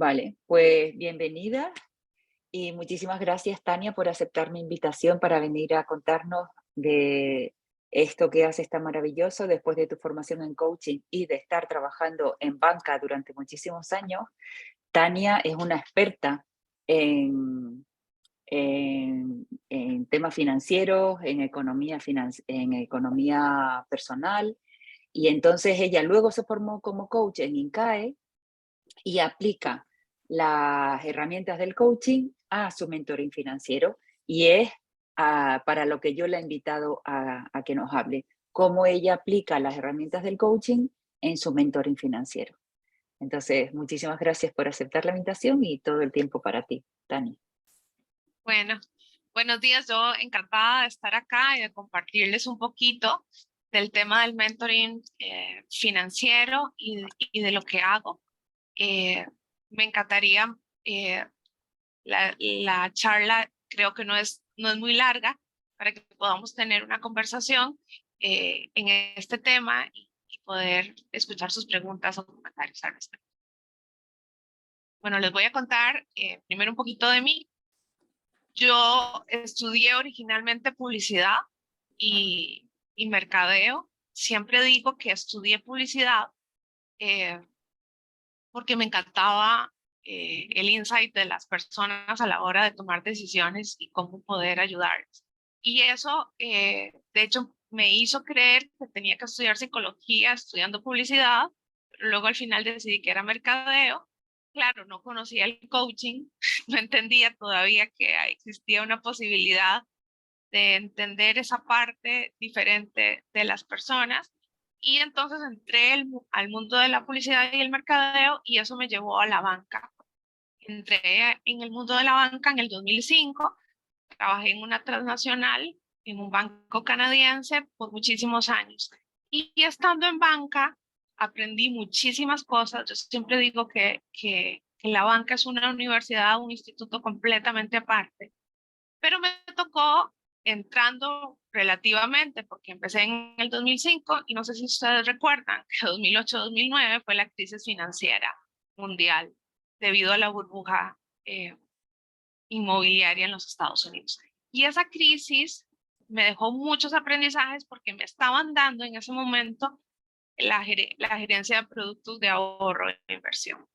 Vale, pues bienvenida y muchísimas gracias, Tania, por aceptar mi invitación para venir a contarnos de esto que haces tan maravilloso después de tu formación en coaching y de estar trabajando en banca durante muchísimos años. Tania es una experta en, en temas financieros, en economía personal, y entonces ella luego se formó como coach en INCAE y aplica las herramientas del coaching a su mentoring financiero y es para lo que yo la he invitado a que nos hable, cómo ella aplica las herramientas del coaching en su mentoring financiero. Entonces, muchísimas gracias por aceptar la invitación y todo el tiempo para ti, Tani. Bueno, buenos días. Yo encantada de estar acá y de compartirles un poquito del tema del mentoring financiero y de lo que hago. Eh, Me encantaría, eh, la charla creo que no es muy larga para que podamos tener una conversación en este tema y poder escuchar sus preguntas o comentarios al respecto. Bueno, les voy a contar primero un poquito de mí. Yo estudié originalmente publicidad y mercadeo. Siempre digo que estudié publicidad eh, porque me encantaba el insight de las personas a la hora de tomar decisiones y cómo poder ayudarles. Y eso, de hecho, me hizo creer que tenía que estudiar psicología estudiando publicidad, pero luego al final decidí que era mercadeo. Claro, no conocía el coaching, no entendía todavía que existía una posibilidad de entender esa parte diferente de las personas. Y entonces entré al mundo de la publicidad y el mercadeo y eso me llevó a la banca. Entré en el mundo de la banca en el 2005, trabajé en una transnacional, en un banco canadiense por muchísimos años. Y estando en banca, aprendí muchísimas cosas. Yo siempre digo que la banca es una universidad, un instituto completamente aparte, pero me tocó entrando relativamente, porque empecé en el 2005 y no sé si ustedes recuerdan que 2008-2009 fue la crisis financiera mundial debido a la burbuja eh, inmobiliaria en los Estados Unidos. Y esa crisis me dejó muchos aprendizajes porque me estaban dando en ese momento la gerencia de productos de ahorro e inversión.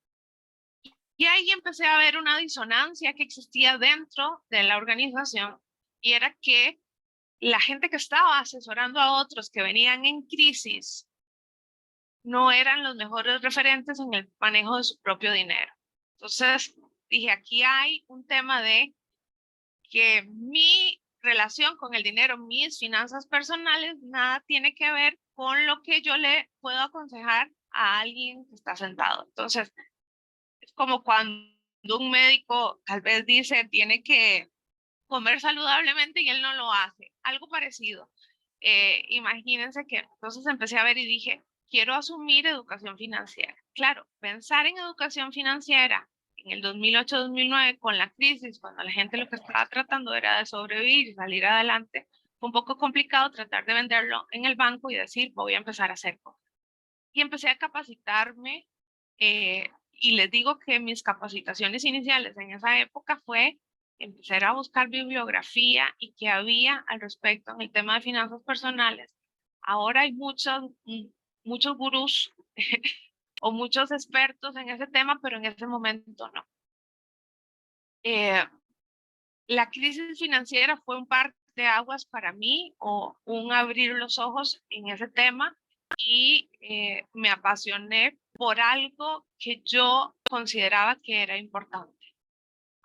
Y ahí empecé a ver una disonancia que existía dentro de la organización y era que la gente que estaba asesorando a otros que venían en crisis no eran los mejores referentes en el manejo de su propio dinero. Entonces dije, aquí hay un tema de que mi relación con el dinero, mis finanzas personales, nada tiene que ver con lo que yo le puedo aconsejar a alguien que está sentado. Entonces, es como cuando un médico tal vez dice tiene que comer saludablemente y él no lo hace. Algo parecido. Imagínense que entonces empecé a ver y dije, quiero asumir educación financiera. Claro, pensar en educación financiera en el 2008-2009 con la crisis, cuando la gente lo que estaba tratando era de sobrevivir y salir adelante, fue un poco complicado tratar de venderlo en el banco y decir, voy a empezar a hacer cosas. Y empecé a capacitarme y les digo que mis capacitaciones iniciales en esa época fue empezar a buscar bibliografía y que había al respecto en el tema de finanzas personales. Ahora hay muchos gurús o muchos expertos en ese tema, pero en ese momento no. Eh, la crisis financiera fue un parteaguas para mí o un abrir los ojos en ese tema y me apasioné por algo que yo consideraba que era importante.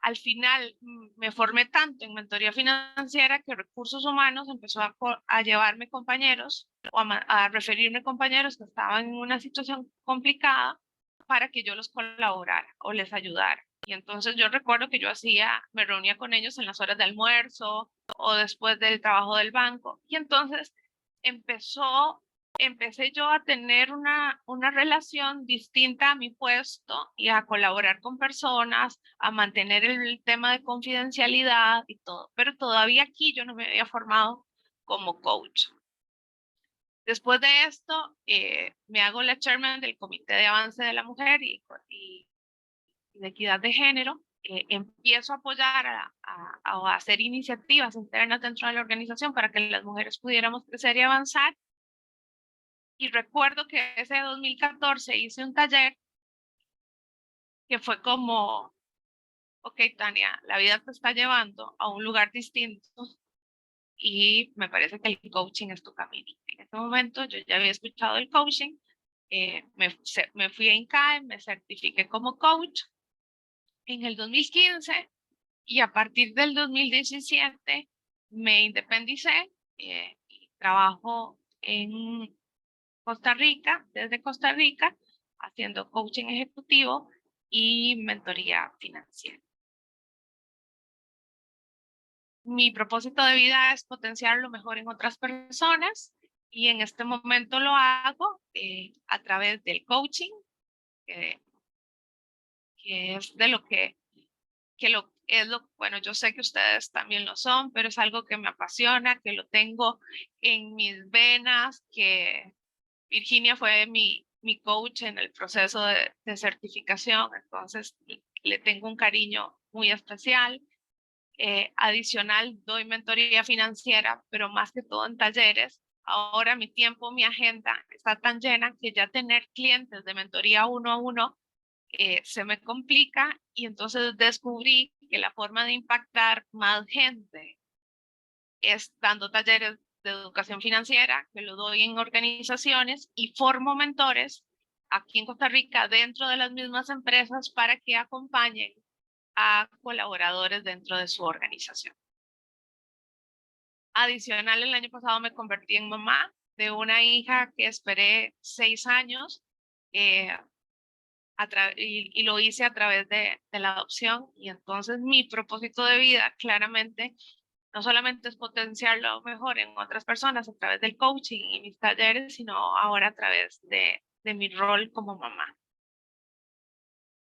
Al final me formé tanto en mentoría financiera que recursos humanos empezó a llevarme compañeros o a referirme compañeros que estaban en una situación complicada para que yo los colaborara o les ayudara. Y entonces yo recuerdo que me reunía con ellos en las horas de almuerzo o después del trabajo del banco. Y entonces empezó empecé yo a tener una relación distinta a mi puesto y a colaborar con personas, a mantener el tema de confidencialidad y todo. Pero todavía aquí yo no me había formado como coach. Después de esto, me hago la chairman del Comité de Avance de la Mujer y y de equidad de género, empiezo a apoyar a hacer iniciativas internas dentro de la organización para que las mujeres pudiéramos crecer y avanzar. Y recuerdo que ese 2014 hice un taller que fue como, ok, Tania, la vida te está llevando a un lugar distinto y me parece que el coaching es tu camino. En ese momento yo ya había escuchado el coaching, me fui a INCAE, me certifiqué como coach en el 2015 y a partir del 2017 me independicé y trabajo en Costa Rica, desde Costa Rica, haciendo coaching ejecutivo y mentoría financiera. Mi propósito de vida es potenciar lo mejor en otras personas y en este momento lo hago a través del coaching, que es de lo que bueno, yo sé que ustedes también lo son, pero es algo que me apasiona, que lo tengo en mis venas, que Virginia fue mi coach en el proceso de certificación, entonces le tengo un cariño muy especial. Adicional, doy mentoría financiera, pero más que todo en talleres. Ahora mi tiempo, mi agenda está tan llena que ya tener clientes de mentoría uno a uno se me complica y entonces descubrí que la forma de impactar más gente es dando talleres de educación financiera, que lo doy en organizaciones y formo mentores aquí en Costa Rica dentro de las mismas empresas para que acompañen a colaboradores dentro de su organización. Adicional, el año pasado me convertí en mamá de una hija que esperé 6 años y lo hice a través de la adopción. Y entonces mi propósito de vida claramente no solamente es potenciar lo mejor en otras personas a través del coaching y mis talleres, sino ahora a través de mi rol como mamá.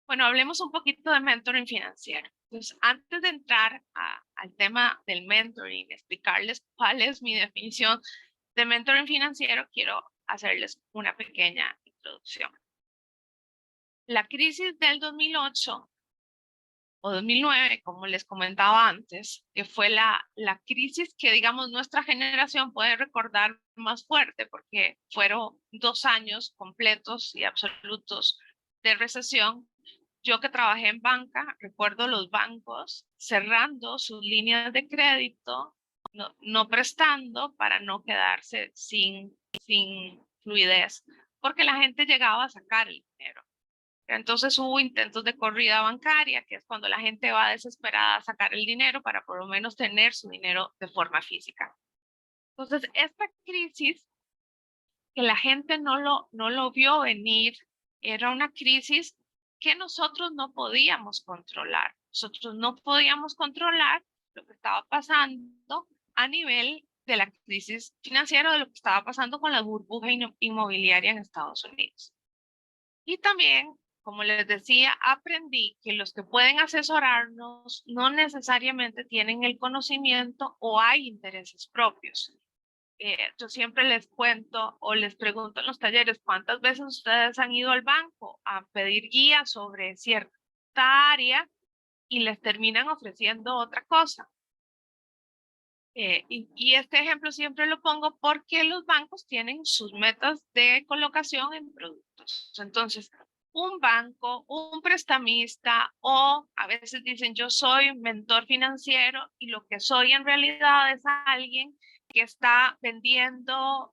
Bueno, hablemos un poquito de mentoring financiero. Entonces, antes de entrar al tema del mentoring, explicarles cuál es mi definición de mentoring financiero, quiero hacerles una pequeña introducción. La crisis del 2008 o 2009, como les comentaba antes, que fue la crisis que, digamos, nuestra generación puede recordar más fuerte, porque fueron 2 años completos y absolutos de recesión. Yo que trabajé en banca, recuerdo los bancos cerrando sus líneas de crédito, no prestando para no quedarse sin fluidez, porque la gente llegaba a sacar el dinero. Entonces hubo intentos de corrida bancaria, que es cuando la gente va desesperada a sacar el dinero para por lo menos tener su dinero de forma física. Entonces, esta crisis que la gente no lo vio venir, era una crisis que nosotros no podíamos controlar. Nosotros no podíamos controlar lo que estaba pasando a nivel de la crisis financiera, de lo que estaba pasando con la burbuja inmobiliaria en Estados Unidos. Y también, como les decía, aprendí que los que pueden asesorarnos no necesariamente tienen el conocimiento o hay intereses propios. Yo siempre les cuento o les pregunto en los talleres, ¿cuántas veces ustedes han ido al banco a pedir guía sobre cierta área y les terminan ofreciendo otra cosa? Y este ejemplo siempre lo pongo porque los bancos tienen sus metas de colocación en productos. Entonces, un banco, un prestamista o a veces dicen yo soy mentor financiero y lo que soy en realidad es alguien que está vendiendo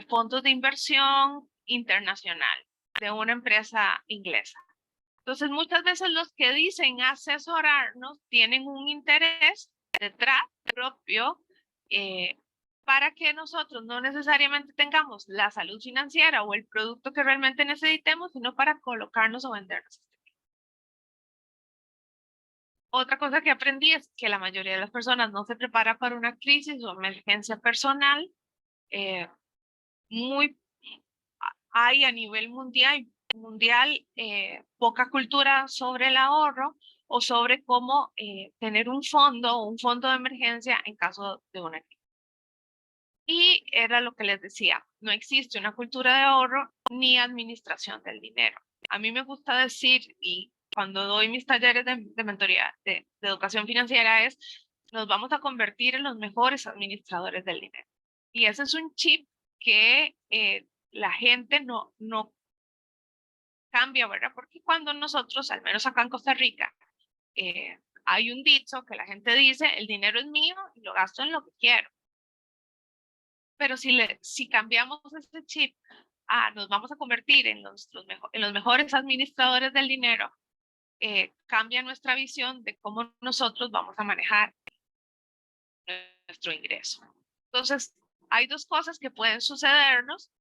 fondos de inversión internacional de una empresa inglesa. Entonces, muchas veces los que dicen asesorarnos tienen un interés detrás propio para que nosotros no necesariamente tengamos la salud financiera o el producto que realmente necesitemos, sino para colocarnos o vendernos. Otra cosa que aprendí es que la mayoría de las personas no se prepara para una crisis o emergencia personal. Hay a nivel mundial poca cultura sobre el ahorro o sobre cómo tener un fondo de emergencia en caso de una crisis. Y era lo que les decía, no existe una cultura de ahorro ni administración del dinero. A mí me gusta decir, y cuando doy mis talleres de mentoría de educación financiera es, nos vamos a convertir en los mejores administradores del dinero. Y ese es un chip que la gente no cambia, ¿verdad? Porque cuando nosotros, al menos acá en Costa Rica, hay un dicho que la gente dice, el dinero es mío y lo gasto en lo que quiero. Pero si cambiamos ese chip, nos vamos a convertir en los mejores administradores del dinero, cambia nuestra visión de cómo nosotros vamos a manejar nuestro ingreso. Entonces, hay dos cosas que pueden sucedernos.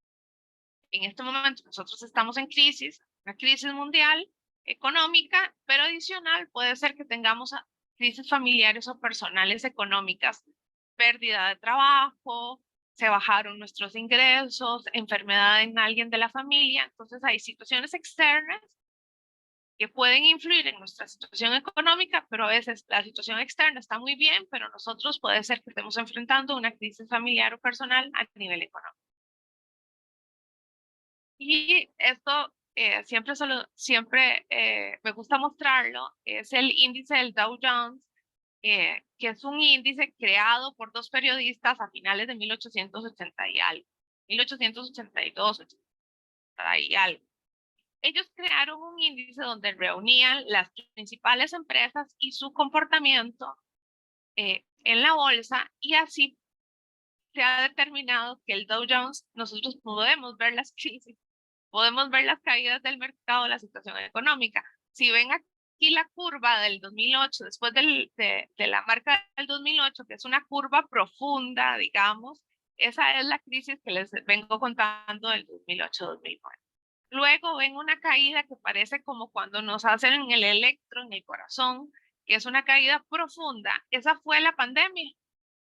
En este momento nosotros estamos en crisis, una crisis mundial, económica, pero adicional puede ser que tengamos crisis familiares o personales económicas, pérdida de trabajo, se bajaron nuestros ingresos, enfermedad en alguien de la familia. Entonces hay situaciones externas que pueden influir en nuestra situación económica, pero a veces la situación externa está muy bien, pero nosotros puede ser que estemos enfrentando una crisis familiar o personal a nivel económico. Y esto siempre me gusta mostrarlo, es el índice del Dow Jones, que es un índice creado por dos periodistas a finales de 1880 y algo, 1882, 80 y algo. Ellos crearon un índice donde reunían las principales empresas y su comportamiento en la bolsa, y así se ha determinado que el Dow Jones, nosotros podemos ver las crisis, podemos ver las caídas del mercado, la situación económica. Si ven aquí la curva del 2008, después de la marca del 2008, que es una curva profunda, digamos, esa es la crisis que les vengo contando del 2008-2009. Luego ven una caída que parece como cuando nos hacen el electro en el corazón, que es una caída profunda. Esa fue la pandemia.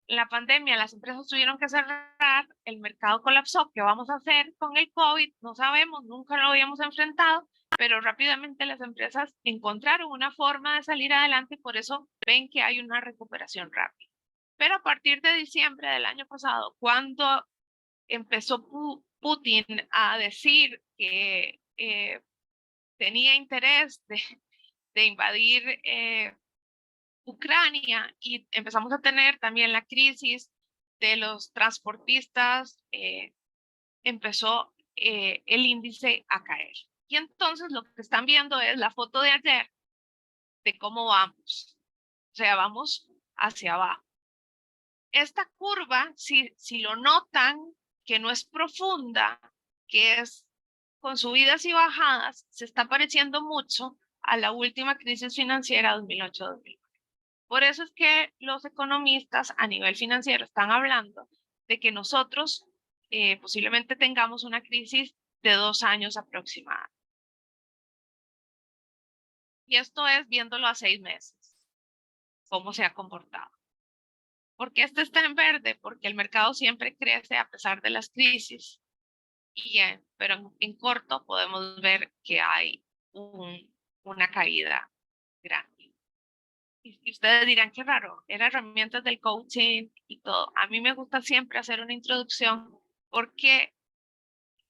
En la pandemia las empresas tuvieron que cerrar, el mercado colapsó. ¿Qué vamos a hacer con el COVID? No sabemos, nunca lo habíamos enfrentado, pero rápidamente las empresas encontraron una forma de salir adelante y por eso ven que hay una recuperación rápida. Pero a partir de diciembre del año pasado, cuando empezó Putin a decir que tenía interés de invadir Ucrania, y empezamos a tener también la crisis de los transportistas, empezó el índice a caer. Y entonces lo que están viendo es la foto de ayer de cómo vamos. O sea, vamos hacia abajo. Esta curva, si lo notan, que no es profunda, que es con subidas y bajadas, se está pareciendo mucho a la última crisis financiera 2008-2009. Por eso es que los economistas a nivel financiero están hablando de que nosotros posiblemente tengamos una crisis de 2 años aproximada. Y esto es viéndolo a 6 meses, cómo se ha comportado. ¿Por qué este está en verde? Porque el mercado siempre crece a pesar de las crisis. Pero en corto podemos ver que hay una caída grande. Y ustedes dirán, qué raro, eran herramientas del coaching y todo. A mí me gusta siempre hacer una introducción porque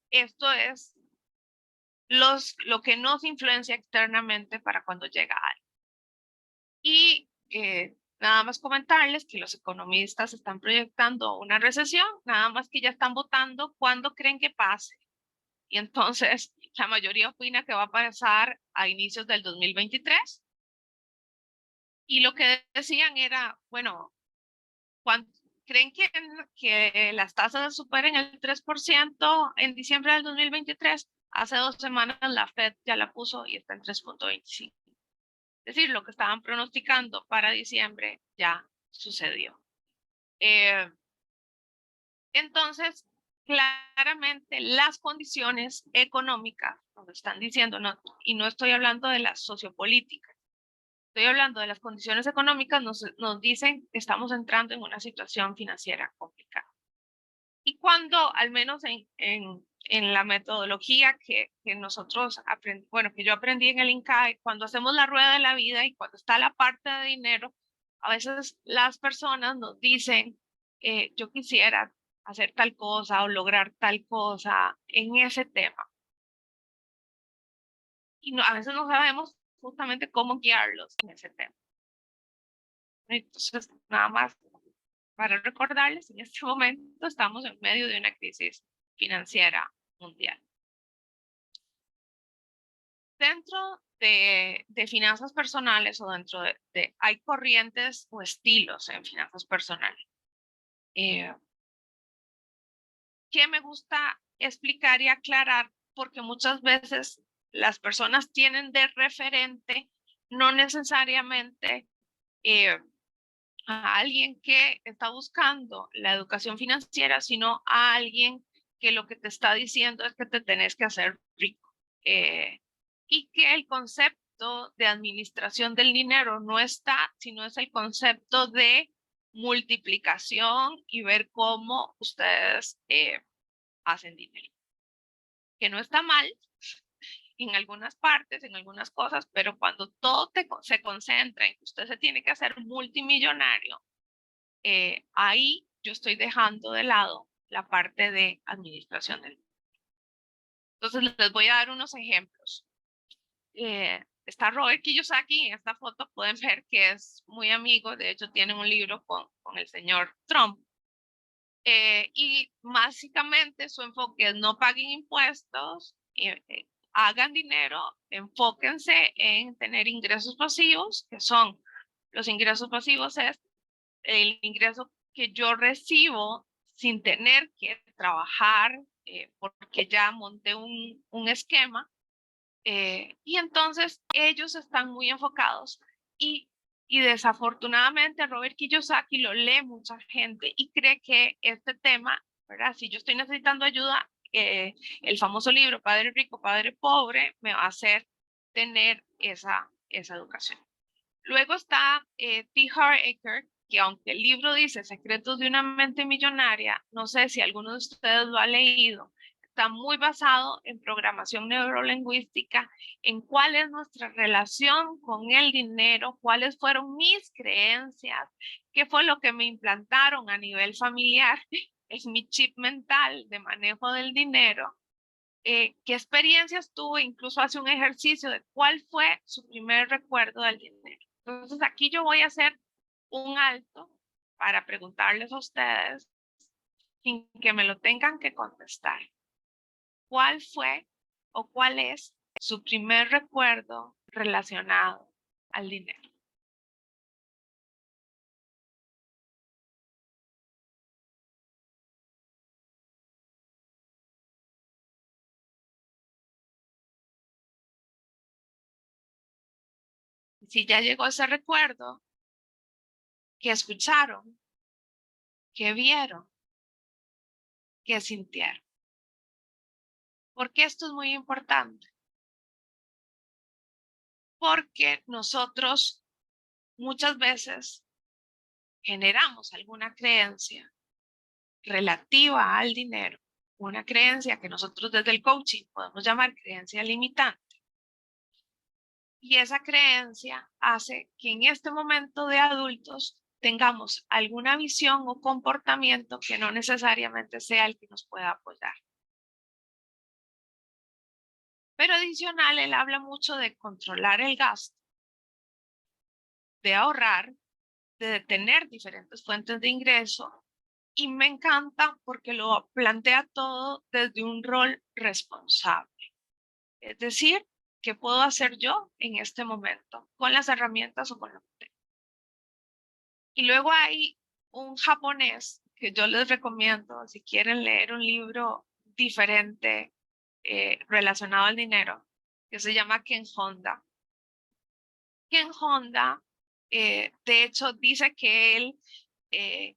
esto es lo que nos influencia externamente para cuando llega algo. Y nada más comentarles que los economistas están proyectando una recesión, nada más que ya están votando cuándo creen que pase. Y entonces la mayoría opina que va a pasar a inicios del 2023. Y lo que decían era, bueno, ¿creen que las tasas superen el 3% en diciembre del 2023? Hace 2 semanas la Fed ya la puso y está en 3.25. Es decir, lo que estaban pronosticando para diciembre ya sucedió. Entonces, claramente las condiciones económicas, nos están diciendo, y no estoy hablando de las sociopolíticas, estoy hablando de las condiciones económicas, nos dicen que estamos entrando en una situación financiera complicada. Y cuando, al menos en la metodología que nosotros que yo aprendí en el INCAE, cuando hacemos la rueda de la vida y cuando está la parte de dinero, a veces las personas nos dicen, yo quisiera hacer tal cosa o lograr tal cosa en ese tema. Y a veces no sabemos justamente cómo guiarlos en ese tema. Entonces, nada más para recordarles, en este momento estamos en medio de una crisis financiera mundial. Dentro de finanzas personales o dentro hay corrientes o estilos en finanzas personales. Que me gusta explicar y aclarar, porque muchas veces las personas tienen de referente no necesariamente a alguien que está buscando la educación financiera, sino a alguien que lo que te está diciendo es que te tenés que hacer rico. Y que el concepto de administración del dinero no está, sino es el concepto de multiplicación y ver cómo ustedes hacen dinero. Que no está mal en algunas partes, en algunas cosas, pero cuando todo se concentra en que usted se tiene que hacer multimillonario, ahí yo estoy dejando de lado la parte de administración del dinero. Entonces les voy a dar unos ejemplos. Está Robert Kiyosaki en esta foto, pueden ver que es muy amigo, de hecho tienen un libro con el señor Trump. Y básicamente su enfoque es no paguen impuestos, hagan dinero, enfóquense en tener ingresos pasivos, que son los ingresos pasivos es el ingreso que yo recibo sin tener que trabajar, porque ya monté un esquema. Y entonces ellos están muy enfocados y desafortunadamente Robert Kiyosaki lo lee mucha gente y cree que este tema, ¿verdad? Si yo estoy necesitando ayuda, el famoso libro Padre Rico, Padre Pobre me va a hacer tener esa educación. Luego está T. Harv Eker, que aunque el libro dice Secretos de una mente millonaria, no sé si alguno de ustedes lo ha leído, está muy basado en programación neurolingüística, en cuál es nuestra relación con el dinero, cuáles fueron mis creencias, qué fue lo que me implantaron a nivel familiar, es mi chip mental de manejo del dinero, qué experiencias tuve, incluso hace un ejercicio de cuál fue su primer recuerdo del dinero. Entonces aquí yo voy a hacer un alto para preguntarles a ustedes sin que me lo tengan que contestar. ¿Cuál fue o cuál es su primer recuerdo relacionado al dinero? Si ya llegó ese recuerdo, ¿qué escucharon? ¿Qué vieron? ¿Qué sintieron? ¿Por qué esto es muy importante? Porque nosotros muchas veces generamos alguna creencia relativa al dinero, una creencia que nosotros desde el coaching podemos llamar creencia limitante. Y esa creencia hace que en este momento de adultos tengamos alguna visión o comportamiento que no necesariamente sea el que nos pueda apoyar. Pero adicional, él habla mucho de controlar el gasto, de ahorrar, de tener diferentes fuentes de ingreso. Y me encanta porque lo plantea todo desde un rol responsable. Es decir, ¿qué puedo hacer yo en este momento con las herramientas o con lo que tengo? Y luego hay un japonés que yo les recomiendo si quieren leer un libro diferente relacionado al dinero, que se llama Ken Honda. Ken Honda, de hecho, dice que él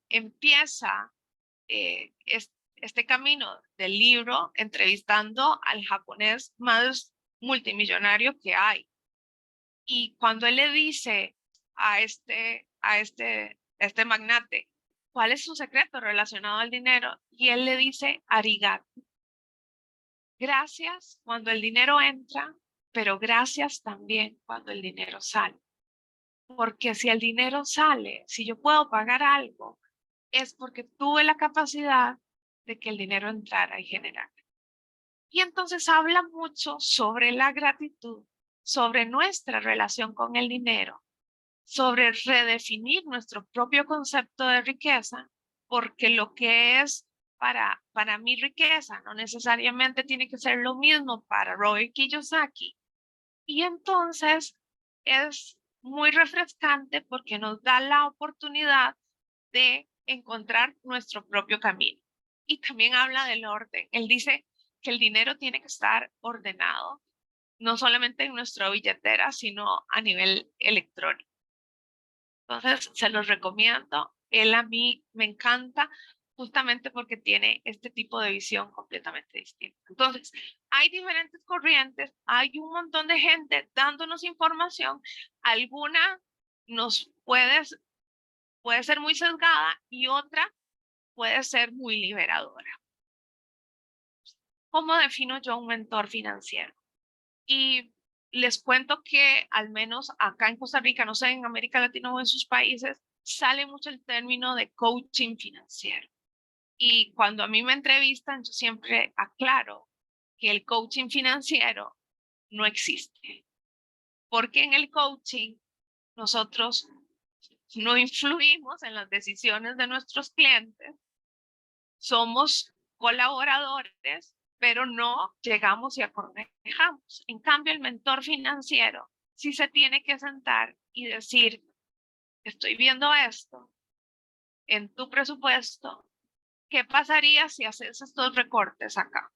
empieza este camino del libro entrevistando al japonés más multimillonario que hay. Y cuando él le dice a este magnate, ¿cuál es su secreto relacionado al dinero? Y él le dice, arigato. Gracias cuando el dinero entra, pero gracias también cuando el dinero sale. Porque si el dinero sale, si yo puedo pagar algo, es porque tuve la capacidad de que el dinero entrara y generara. Y entonces habla mucho sobre la gratitud sobre nuestra relación con el dinero, sobre redefinir nuestro propio concepto de riqueza, porque lo que es para mí riqueza no necesariamente tiene que ser lo mismo para Robert Kiyosaki. Y entonces es muy refrescante porque nos da la oportunidad de encontrar nuestro propio camino. Y también habla del orden. Él dice que el dinero tiene que estar ordenado, no solamente en nuestra billetera, sino a nivel electrónico. Entonces, se los recomiendo. Él a mí me encanta justamente porque tiene este tipo de visión completamente distinta. Entonces, hay diferentes corrientes, hay un montón de gente dándonos información. Alguna nos puede ser muy sesgada y otra puede ser muy liberadora. ¿Cómo defino yo un mentor financiero? Y les cuento que al menos acá en Costa Rica, no sé, en América Latina o en sus países, sale mucho el término de coaching financiero. Y cuando a mí me entrevistan, yo siempre aclaro que el coaching financiero no existe. Porque en el coaching nosotros no influimos en las decisiones de nuestros clientes, somos colaboradores, pero no llegamos y aconsejamos. En cambio, el mentor financiero sí se tiene que sentar y decir, estoy viendo esto en tu presupuesto, ¿qué pasaría si haces estos recortes acá?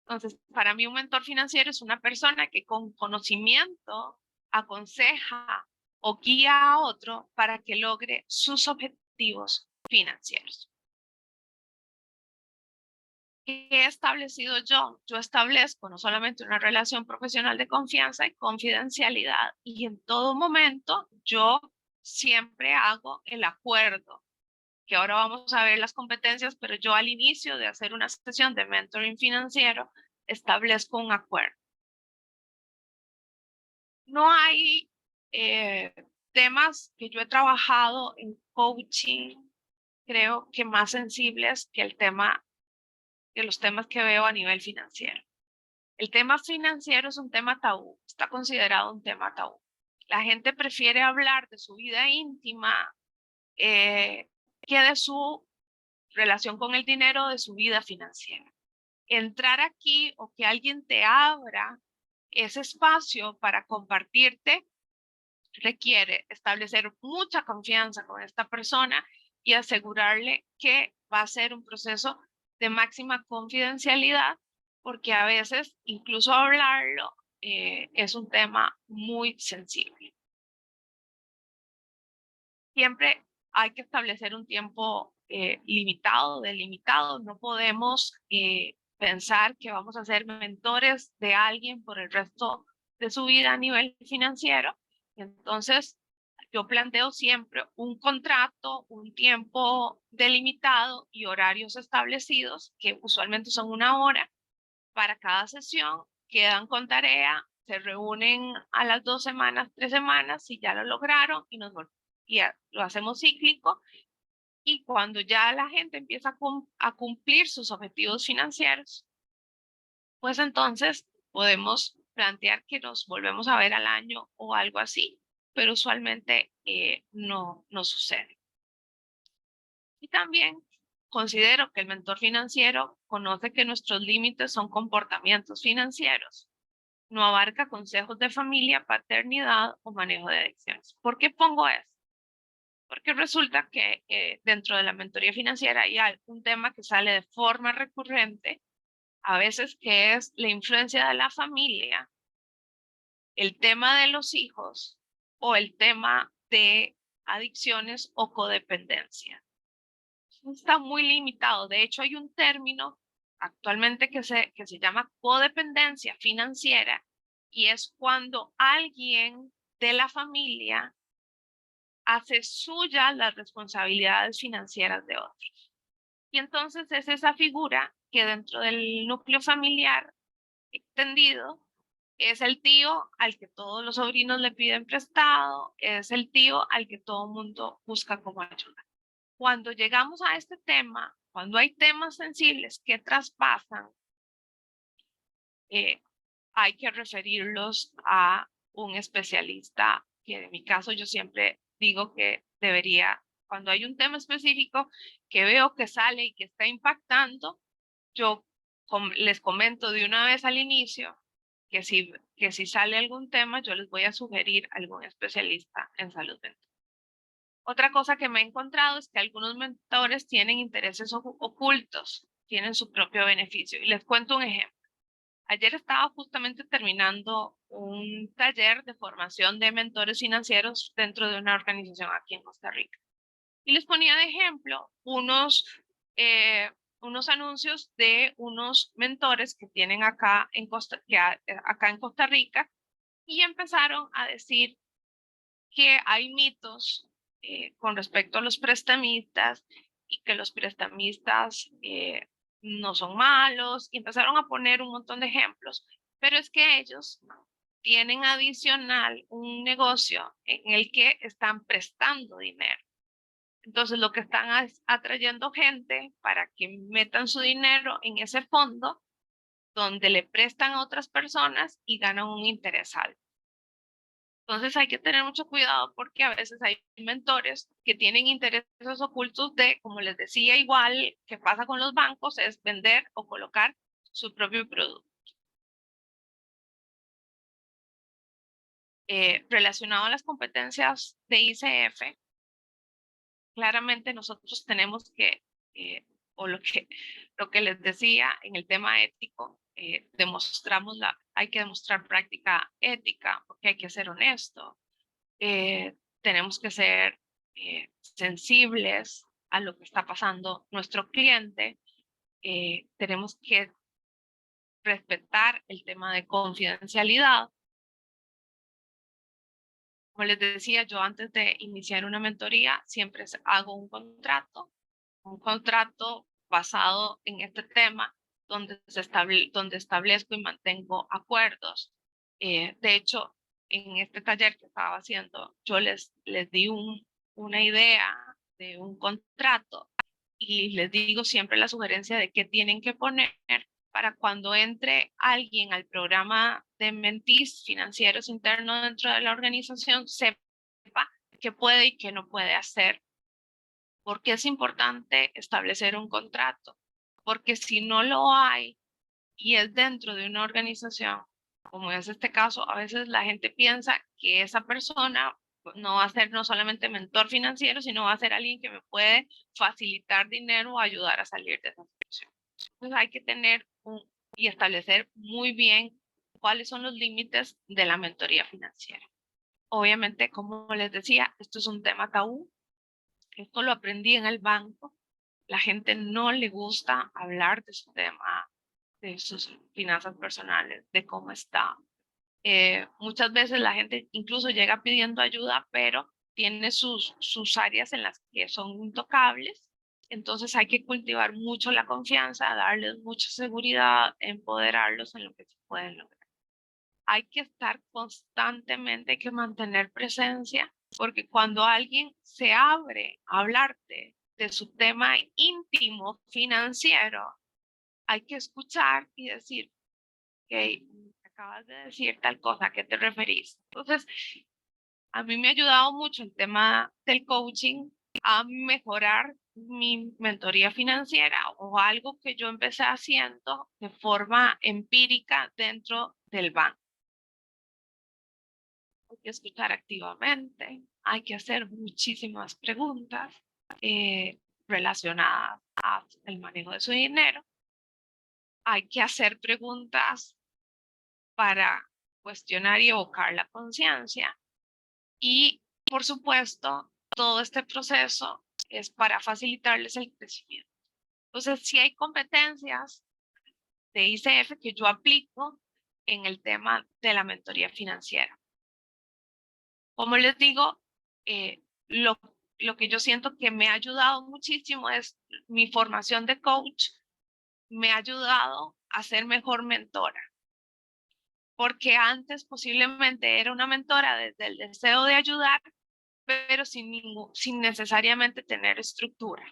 Entonces, para mí un mentor financiero es una persona que con conocimiento aconseja o guía a otro para que logre sus objetivos financieros. ¿Qué he establecido yo? Yo establezco no solamente una relación profesional de confianza y confidencialidad, y en todo momento yo siempre hago el acuerdo, que ahora vamos a ver las competencias, pero yo al inicio de hacer una sesión de mentoring financiero establezco un acuerdo. No hay temas que yo he trabajado en coaching, creo que más sensibles que los temas que veo a nivel financiero. El tema financiero es un tema tabú, está considerado un tema tabú. La gente prefiere hablar de su vida íntima que de su relación con el dinero, de su vida financiera. Entrar aquí o que alguien te abra ese espacio para compartirte requiere establecer mucha confianza con esta persona y asegurarle que va a ser un proceso de máxima confidencialidad, porque a veces incluso hablarlo es un tema muy sensible. Siempre hay que establecer un tiempo limitado, delimitado. No podemos pensar que vamos a ser mentores de alguien por el resto de su vida a nivel financiero. Entonces, yo planteo siempre un contrato, un tiempo delimitado y horarios establecidos, que usualmente son 1 hora para cada sesión, quedan con tarea, se reúnen a las 2 semanas, 3 semanas, si ya lo lograron, y lo hacemos cíclico. Y cuando ya la gente empieza a cumplir sus objetivos financieros, pues entonces podemos plantear que nos volvemos a ver al año o algo así, pero usualmente no sucede. Y también considero que el mentor financiero conoce que nuestros límites son comportamientos financieros. No abarca consejos de familia, paternidad o manejo de adicciones. ¿Por qué pongo esto? Porque resulta que dentro de la mentoría financiera hay un tema que sale de forma recurrente, a veces, que es la influencia de la familia, el tema de los hijos o el tema de adicciones o codependencia. Está muy limitado. De hecho, hay un término actualmente que se llama codependencia financiera, y es cuando alguien de la familia hace suya las responsabilidades financieras de otros. Y entonces es esa figura que dentro del núcleo familiar extendido es el tío al que todos los sobrinos le piden prestado, es el tío al que todo el mundo busca como ayuda. Cuando llegamos a este tema, cuando hay temas sensibles que traspasan hay que referirlos a un especialista, que en mi caso yo siempre digo que debería, cuando hay un tema específico que veo que sale y que está impactando, yo les comento de una vez al inicio que si sale algún tema, yo les voy a sugerir algún especialista en salud mental. Otra cosa que me he encontrado es que algunos mentores tienen intereses ocultos, tienen su propio beneficio. Y les cuento un ejemplo. Ayer estaba justamente terminando un taller de formación de mentores financieros dentro de una organización aquí en Costa Rica. Y les ponía de ejemplo unos anuncios de unos mentores que tienen acá en Costa Rica, y empezaron a decir que hay mitos con respecto a los prestamistas, y que los prestamistas no son malos, y empezaron a poner un montón de ejemplos, pero es que ellos tienen adicional un negocio en el que están prestando dinero. Entonces lo que están atrayendo gente para que metan su dinero en ese fondo donde le prestan a otras personas y ganan un interés alto. Entonces hay que tener mucho cuidado, porque a veces hay mentores que tienen intereses ocultos de, como les decía, igual que pasa con los bancos, es vender o colocar su propio producto. Relacionado a las competencias de ICF, claramente nosotros tenemos que, o lo que les decía en el tema ético, hay que demostrar práctica ética, porque hay que ser honesto. Tenemos que ser sensibles a lo que está pasando nuestro cliente. Tenemos que respetar el tema de confidencialidad. Como les decía, yo antes de iniciar una mentoría siempre hago un contrato basado en este tema, donde establezco y mantengo acuerdos. De hecho, en este taller que estaba haciendo, yo les di una idea de un contrato, y les digo siempre la sugerencia de qué tienen que poner para cuando entre alguien al programa de mentis financieros internos dentro de la organización, sepa qué puede y qué no puede hacer. ¿Por qué es importante establecer un contrato? Porque si no lo hay y es dentro de una organización, como es este caso, a veces la gente piensa que esa persona no va a ser no solamente mentor financiero, sino va a ser alguien que me puede facilitar dinero o ayudar a salir de esa situación. Entonces hay que tener y establecer muy bien cuáles son los límites de la mentoría financiera. Obviamente, como les decía, esto es un tema tabú. Esto lo aprendí en el banco. La gente no le gusta hablar de su tema, de sus finanzas personales, de cómo está. Muchas veces la gente incluso llega pidiendo ayuda, pero tiene sus áreas en las que son intocables. Entonces hay que cultivar mucho la confianza, darles mucha seguridad, empoderarlos en lo que se pueden lograr. Hay que estar constantemente, hay que mantener presencia, porque cuando alguien se abre a hablarte de su tema íntimo financiero, hay que escuchar y decir, ok, acabas de decir tal cosa, ¿a qué te referís? Entonces, a mí me ha ayudado mucho el tema del coaching a mejorar mi mentoría financiera, o algo que yo empecé haciendo de forma empírica dentro del banco. Hay que escuchar activamente, hay que hacer muchísimas preguntas relacionadas al manejo de su dinero. Hay que hacer preguntas para cuestionar y evocar la conciencia. Y, por supuesto, todo este proceso es para facilitarles el crecimiento. Entonces, sí hay competencias de ICF que yo aplico en el tema de la mentoría financiera. Como les digo, lo que yo siento que me ha ayudado muchísimo es mi formación de coach. Me ha ayudado a ser mejor mentora, porque antes posiblemente era una mentora desde el deseo de ayudar, pero sin necesariamente tener estructura.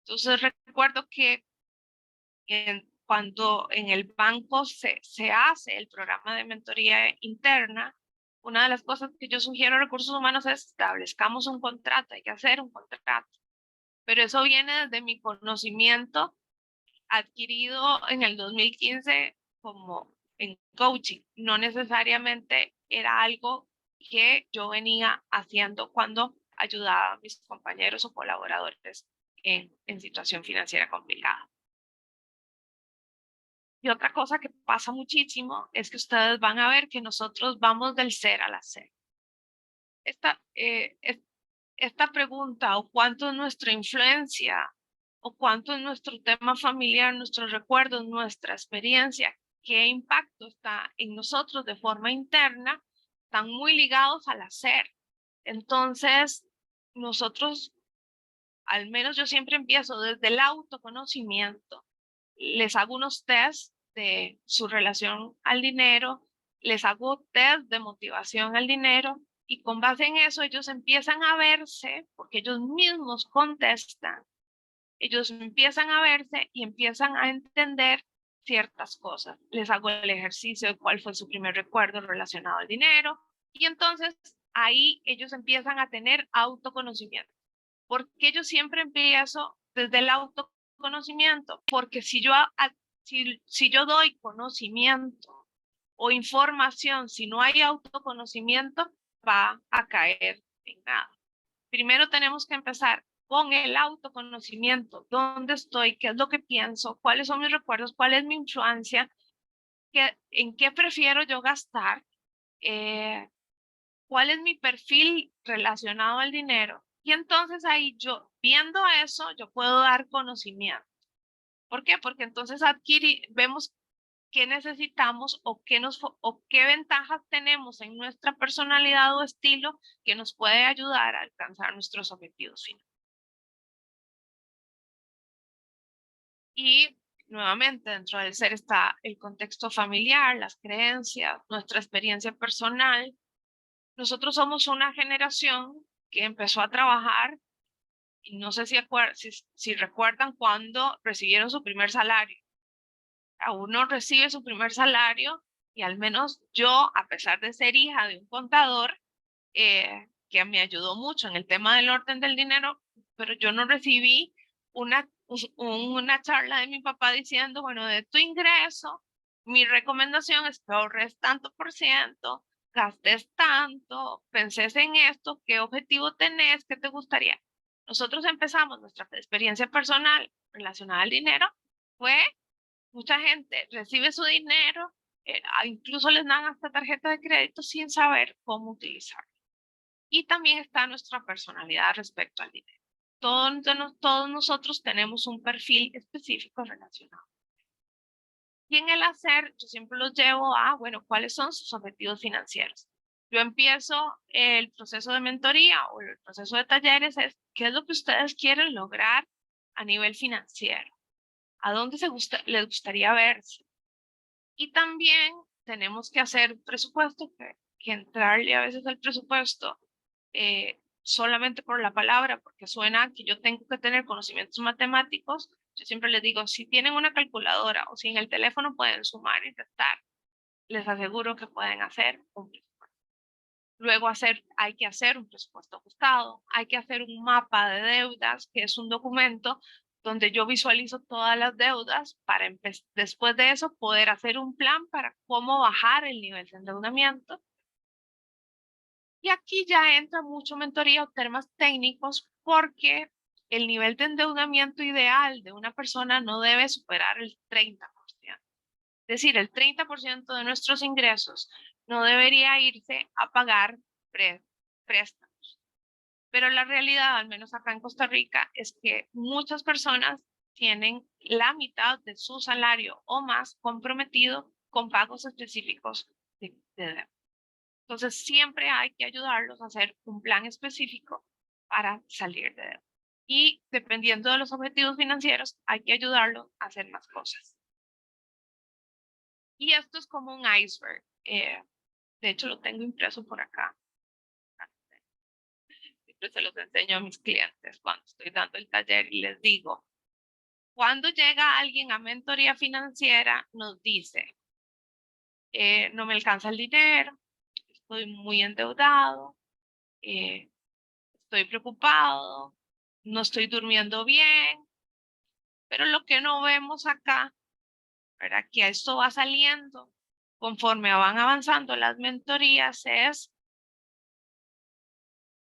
Entonces recuerdo que cuando en el banco se hace el programa de mentoría interna, una de las cosas que yo sugiero a recursos humanos es establezcamos un contrato, hay que hacer un contrato. Pero eso viene desde mi conocimiento adquirido en el 2015 como en coaching. No necesariamente era algo que yo venía haciendo cuando ayudaba a mis compañeros o colaboradores en situación financiera complicada. Y otra cosa que pasa muchísimo es que ustedes van a ver que nosotros vamos del ser a la ser. Esta pregunta, o cuánto es nuestra influencia, o cuánto es nuestro tema familiar, nuestros recuerdos, nuestra experiencia, qué impacto está en nosotros de forma interna, están muy ligados al hacer. Entonces, nosotros, al menos yo siempre empiezo desde el autoconocimiento. Les hago unos test de su relación al dinero, les hago test de motivación al dinero, y con base en eso ellos empiezan a verse, porque ellos mismos contestan, ellos empiezan a verse y empiezan a entender ciertas cosas. Les hago el ejercicio de cuál fue su primer recuerdo relacionado al dinero, y entonces ahí ellos empiezan a tener autoconocimiento. Porque yo siempre empiezo desde el autoconocimiento, porque si yo doy conocimiento o información, si no hay autoconocimiento, va a caer en nada. Primero tenemos que empezar con el autoconocimiento, dónde estoy, qué es lo que pienso, cuáles son mis recuerdos, cuál es mi influencia, en qué prefiero yo gastar, cuál es mi perfil relacionado al dinero. Y entonces ahí yo, viendo eso, yo puedo dar conocimiento. ¿Por qué? Porque entonces vemos qué necesitamos o qué ventajas tenemos en nuestra personalidad o estilo que nos puede ayudar a alcanzar nuestros objetivos finales. Y nuevamente dentro del ser está el contexto familiar, las creencias, nuestra experiencia personal. Nosotros somos una generación que empezó a trabajar, y no sé si recuerdan cuando recibieron su primer salario. Uno recibe su primer salario, y al menos yo, a pesar de ser hija de un contador, que me ayudó mucho en el tema del orden del dinero, pero yo no recibí una charla de mi papá diciendo, bueno, de tu ingreso, mi recomendación es que ahorres tanto por ciento, gastes tanto, penses en esto, qué objetivo tenés, qué te gustaría. Nosotros empezamos nuestra experiencia personal relacionada al dinero, fue mucha gente recibe su dinero, incluso les dan hasta tarjeta de crédito sin saber cómo utilizarlo. Y también está nuestra personalidad respecto al dinero. Todos nosotros tenemos un perfil específico relacionado. Y en el hacer, yo siempre los llevo a, bueno, ¿cuáles son sus objetivos financieros? Yo empiezo el proceso de mentoría o el proceso de talleres, ¿qué es lo que ustedes quieren lograr a nivel financiero? ¿A dónde les gustaría verse? Y también tenemos que hacer un presupuesto, que entrarle a veces al presupuesto solamente por la palabra, porque suena que yo tengo que tener conocimientos matemáticos. Yo siempre les digo, si tienen una calculadora o si en el teléfono pueden sumar y restar, les aseguro que pueden hacer un presupuesto. Luego hay que hacer un presupuesto ajustado, hay que hacer un mapa de deudas, que es un documento donde yo visualizo todas las deudas para después de eso poder hacer un plan para cómo bajar el nivel de endeudamiento. Y aquí ya entra mucho mentoría o temas técnicos, porque el nivel de endeudamiento ideal de una persona no debe superar el 30%. Es decir, el 30% de nuestros ingresos no debería irse a pagar préstamos. Pero la realidad, al menos acá en Costa Rica, es que muchas personas tienen la mitad de su salario o más comprometido con pagos específicos de deuda. Entonces, siempre hay que ayudarlos a hacer un plan específico para salir de deuda. Y dependiendo de los objetivos financieros, hay que ayudarlos a hacer más cosas. Y esto es como un iceberg. De hecho, lo tengo impreso por acá. Siempre se los enseño a mis clientes cuando estoy dando el taller y les digo, Cuando llega alguien a mentoría financiera, nos dice, no me alcanza el dinero, estoy muy endeudado, estoy preocupado, no estoy durmiendo bien, pero lo que no vemos acá, ¿verdad? Que esto va saliendo conforme van avanzando las mentorías, es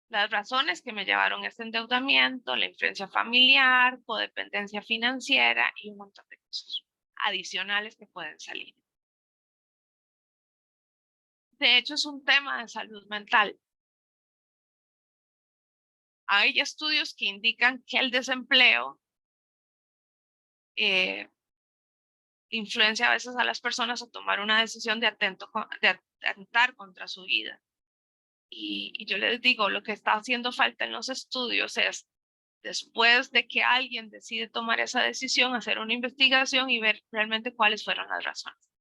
las razones que me llevaron a este endeudamiento, la influencia familiar, codependencia financiera y un montón de cosas adicionales que pueden salir. De hecho, es un tema de salud mental. Hay estudios que indican que el desempleo influencia a veces a las personas a tomar una decisión de atentar contra su vida. Y yo les digo, lo que está haciendo falta en los estudios es, después de que alguien decide tomar esa decisión, hacer una investigación y ver realmente cuáles fueron las razones.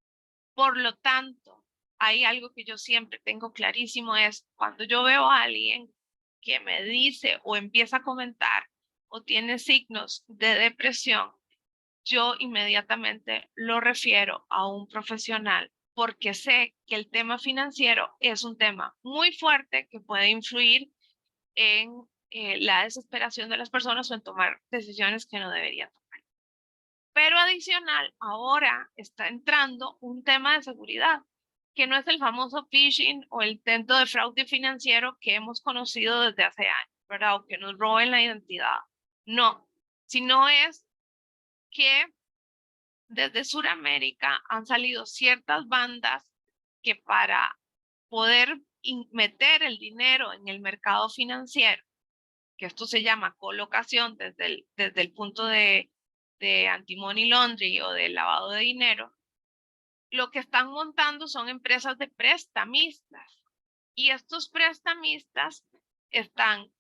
Por lo tanto, hay algo que yo siempre tengo clarísimo, es cuando yo veo a alguien que me dice o empieza a comentar o tiene signos de depresión, yo inmediatamente lo refiero a un profesional porque sé que el tema financiero es un tema muy fuerte que puede influir en la desesperación de las personas o en tomar decisiones que no deberían tomar. Pero adicional, ahora está entrando un tema de seguridad, que no es el famoso phishing o el intento de fraude financiero que hemos conocido desde hace años, ¿verdad? O que nos roben la identidad. No, sino es que desde Sudamérica han salido ciertas bandas que para poder meter el dinero en el mercado financiero, que esto se llama colocación desde el punto de anti-money laundering o de lavado de dinero, lo que están montando son empresas de prestamistas. Y estos prestamistas están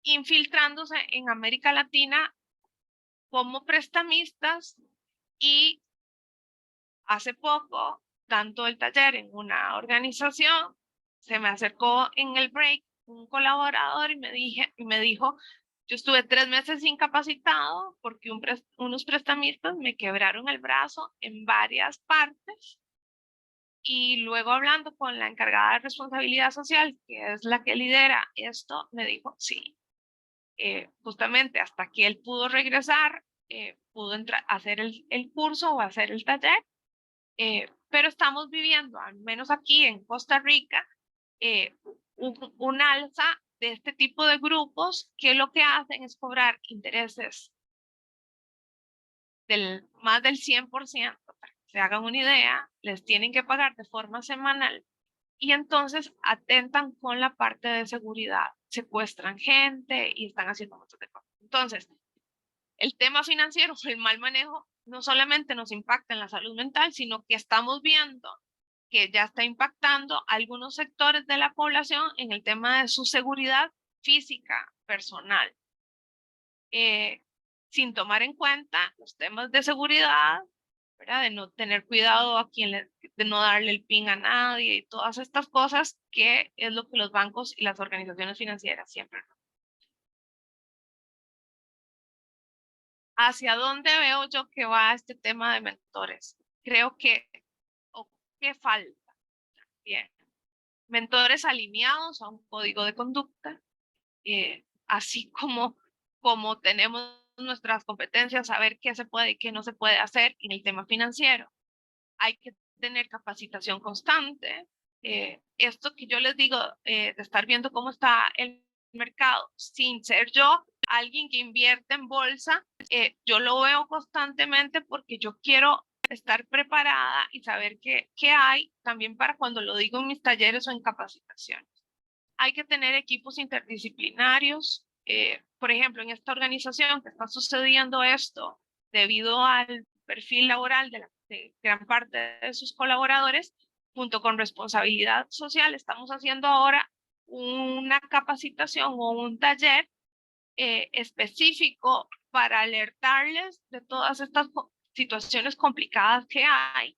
infiltrándose en América Latina como prestamistas y hace poco, dando el taller en una organización, se me acercó en el break un colaborador y me dijo, yo estuve 3 meses incapacitado porque unos prestamistas me quebraron el brazo en varias partes y luego hablando con la encargada de responsabilidad social, que es la que lidera esto, me dijo, sí, justamente hasta que él pudo regresar, pudo hacer el curso o hacer el taller. Pero estamos viviendo, al menos aquí en Costa Rica, un alza de este tipo de grupos que lo que hacen es cobrar intereses del más del 100%, para que se hagan una idea, les tienen que pagar de forma semanal y entonces atentan con la parte de seguridad, secuestran gente y están haciendo muchas de cosas. Entonces, el tema financiero, el mal manejo, no solamente nos impacta en la salud mental, sino que estamos viendo que ya está impactando a algunos sectores de la población en el tema de su seguridad física, personal, sin tomar en cuenta los temas de seguridad, ¿verdad? De no tener cuidado de no darle el PIN a nadie y todas estas cosas que es lo que los bancos y las organizaciones financieras siempre. ¿Hacia dónde veo yo que va este tema de mentores? Creo que, o qué falta. Bien, mentores alineados a un código de conducta, así como tenemos nuestras competencias, saber qué se puede y qué no se puede hacer en el tema financiero. Hay que tener capacitación constante. Esto que yo les digo, de estar viendo cómo está el mercado, sin ser yo alguien que invierte en bolsa, yo lo veo constantemente porque yo quiero estar preparada y saber qué hay también para cuando lo digo en mis talleres o en capacitaciones. Hay que tener equipos interdisciplinarios. Por ejemplo, en esta organización que está sucediendo esto debido al perfil laboral de gran parte de sus colaboradores, junto con responsabilidad social, estamos haciendo ahora una capacitación o un taller específico para alertarles de todas estas situaciones complicadas que hay.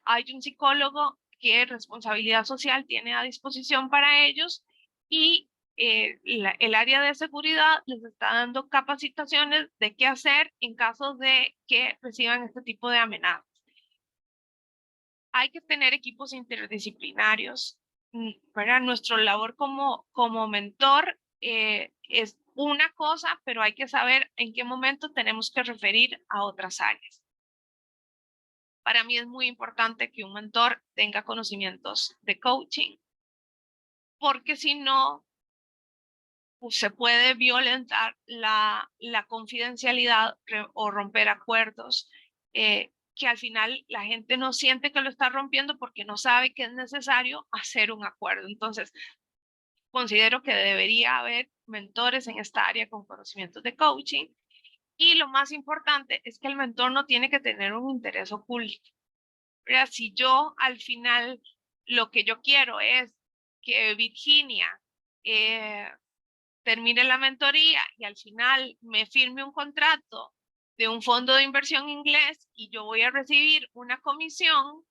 Hay un psicólogo que responsabilidad social tiene a disposición para ellos y el área de seguridad les está dando capacitaciones de qué hacer en caso de que reciban este tipo de amenazas. Hay que tener equipos interdisciplinarios, ¿verdad? Nuestra labor como mentor es una cosa, pero hay que saber en qué momento tenemos que referir a otras áreas. Para mí es muy importante que un mentor tenga conocimientos de coaching, porque si no, pues se puede violentar la confidencialidad o romper acuerdos, que al final la gente no siente que lo está rompiendo porque no sabe que es necesario hacer un acuerdo. Entonces, considero que debería haber mentores en esta área con conocimientos de coaching. Y lo más importante es que el mentor no tiene que tener un interés oculto. ¿Verdad? Si yo al final lo que yo quiero es que Virginia termine la mentoría y al final me firme un contrato de un fondo de inversión inglés y yo voy a recibir una comisión,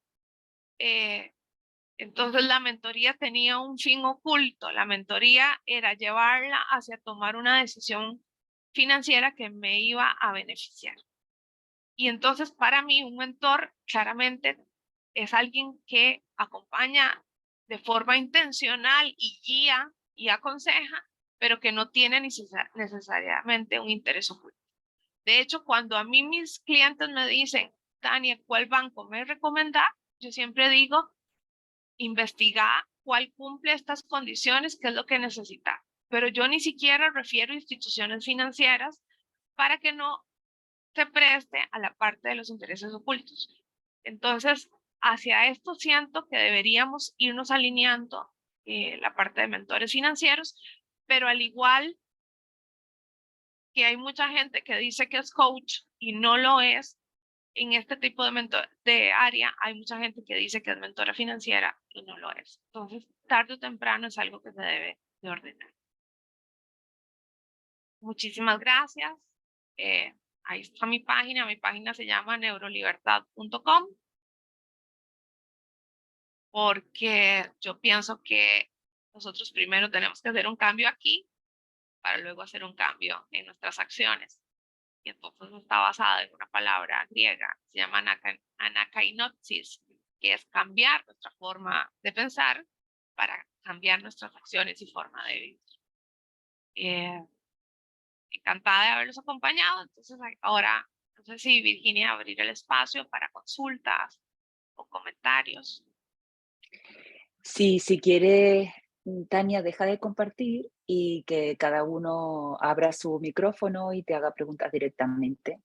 entonces la mentoría tenía un fin oculto. La mentoría era llevarla hacia tomar una decisión financiera que me iba a beneficiar. Y entonces para mí un mentor claramente es alguien que acompaña de forma intencional y guía y aconseja, pero que no tiene necesariamente un interés oculto. De hecho, cuando a mí mis clientes me dicen, Tania, ¿cuál banco me recomienda? Yo siempre digo, investiga cuál cumple estas condiciones, qué es lo que necesita. Pero yo ni siquiera refiero a instituciones financieras para que no se preste a la parte de los intereses ocultos. Entonces, hacia esto siento que deberíamos irnos alineando la parte de mentores financieros, pero al igual que hay mucha gente que dice que es coach y no lo es, en este tipo de área hay mucha gente que dice que es mentora financiera y no lo es. Entonces, tarde o temprano es algo que se debe de ordenar. Muchísimas gracias. Ahí está mi página se llama neurolibertad.com, porque yo pienso que nosotros primero tenemos que hacer un cambio aquí para luego hacer un cambio en nuestras acciones. Y entonces está basada en una palabra griega, se llama anakainopsis, que es cambiar nuestra forma de pensar para cambiar nuestras acciones y forma de vivir. Encantada de haberlos acompañado. Entonces ahora, no sé si Virginia abrir el espacio para consultas o comentarios. Sí, si quieres, Tania, deja de compartir y que cada uno abra su micrófono y te haga preguntas directamente.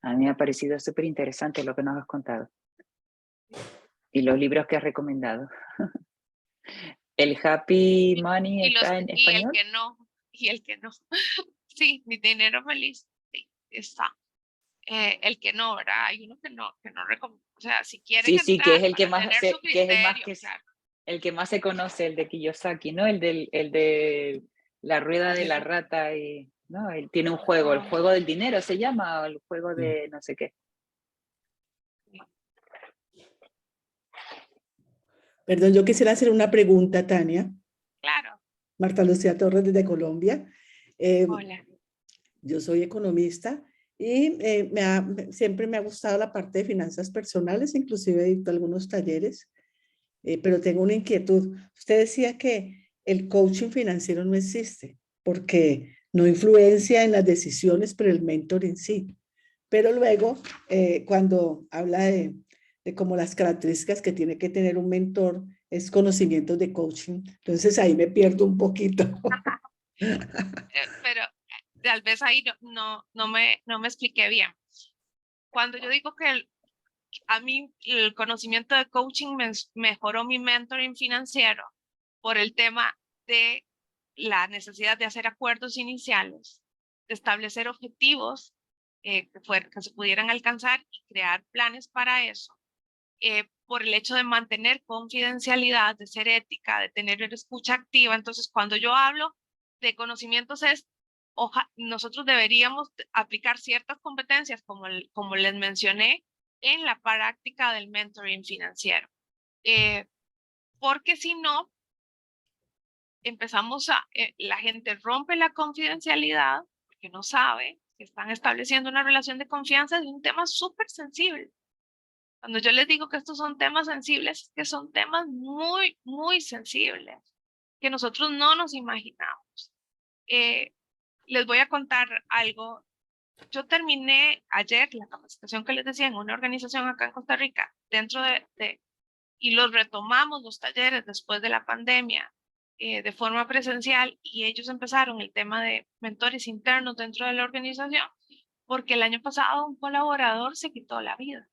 A mí me ha parecido súper interesante lo que nos has contado y los libros que has recomendado. ¿El Happy Money está en Y el español? que no, y el que no. Sí, mi dinero feliz, sí, está. El que no, ¿verdad? Hay uno que no recomiendo. O sea, si quieren Sí, que es entrar el que para más tener su que es el más criterio, claro. el que más se conoce, el de Kiyosaki, ¿no? El de la rueda de la rata y no, él tiene un juego, el juego del dinero se llama, o el juego de no sé qué. Perdón, yo quisiera hacer una pregunta, Tania. Claro. Marta Lucía Torres desde Colombia. Hola. Yo soy economista y siempre me ha gustado la parte de finanzas personales, inclusive he dictado algunos talleres, pero tengo una inquietud. Usted decía que el coaching financiero no existe porque no influencia en las decisiones, pero el mentor en sí. Pero luego, cuando habla de como las características que tiene que tener un mentor, es conocimientos de coaching. Entonces ahí me pierdo un poquito. Pero tal vez ahí no me expliqué bien. Cuando yo digo que a mí el conocimiento de coaching mejoró mi mentoring financiero por el tema de la necesidad de hacer acuerdos iniciales, de establecer objetivos que se pudieran alcanzar y crear planes para eso, por el hecho de mantener confidencialidad, de ser ética, de tener escucha activa. Entonces, cuando yo hablo de conocimientos nosotros deberíamos aplicar ciertas competencias, como les mencioné, en la práctica del mentoring financiero. porque si no, la gente rompe la confidencialidad porque no sabe que están estableciendo una relación de confianza de un tema súper sensible. Cuando yo les digo que estos son temas sensibles, es que son temas muy, muy sensibles, que nosotros no nos imaginamos. Les voy a contar algo. Yo terminé ayer la capacitación que les decía en una organización acá en Costa Rica, y los retomamos los talleres después de la pandemia de forma presencial, y ellos empezaron el tema de mentores internos dentro de la organización, porque el año pasado un colaborador se quitó la vida.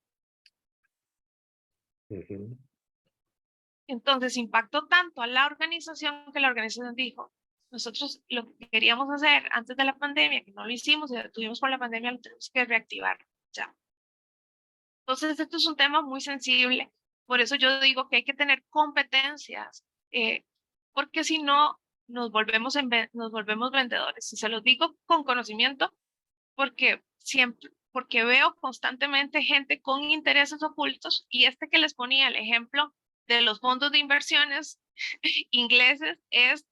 Ujú. Entonces impactó tanto a la organización que la organización dijo, nosotros lo que queríamos hacer antes de la pandemia, que no lo hicimos y lo tuvimos por la pandemia, lo tenemos que reactivar ya. Entonces esto es un tema muy sensible, por eso yo digo que hay que tener competencias, porque si no nos volvemos vendedores. Y se los digo con conocimiento, porque veo constantemente gente con intereses ocultos, y este que les ponía el ejemplo de los fondos de inversiones ingleses es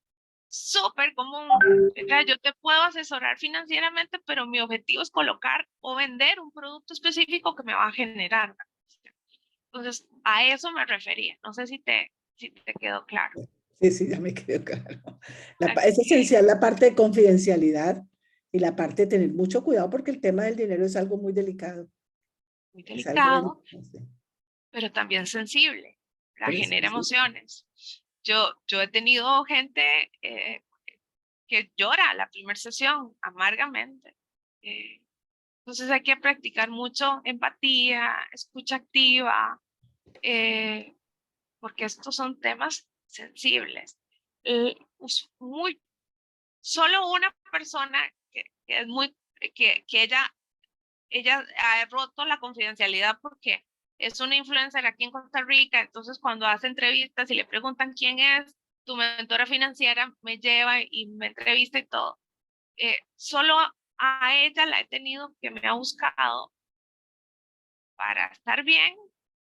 súper común. O sea, yo te puedo asesorar financieramente, pero mi objetivo es colocar o vender un producto específico que me va a generar. Entonces, a eso me refería. No sé si te quedó claro. Sí, sí, ya me quedó claro. Es Ok, esencial la parte de confidencialidad y la parte de tener mucho cuidado porque el tema del dinero es algo muy delicado. muy Es algo delicado, delicado, sí. pero también sensible. La Pero sí, genera sí. emociones. Yo he tenido gente que llora la primera sesión amargamente. Entonces hay que practicar mucho empatía, escucha activa, porque estos son temas sensibles. Muy, solo una persona que es muy, que ella ha roto la confidencialidad porque es una influencer aquí en Costa Rica, entonces cuando hace entrevistas y le preguntan quién es tu mentora financiera, me lleva y me entrevista y todo. Solo a ella la he tenido que me ha buscado para estar bien,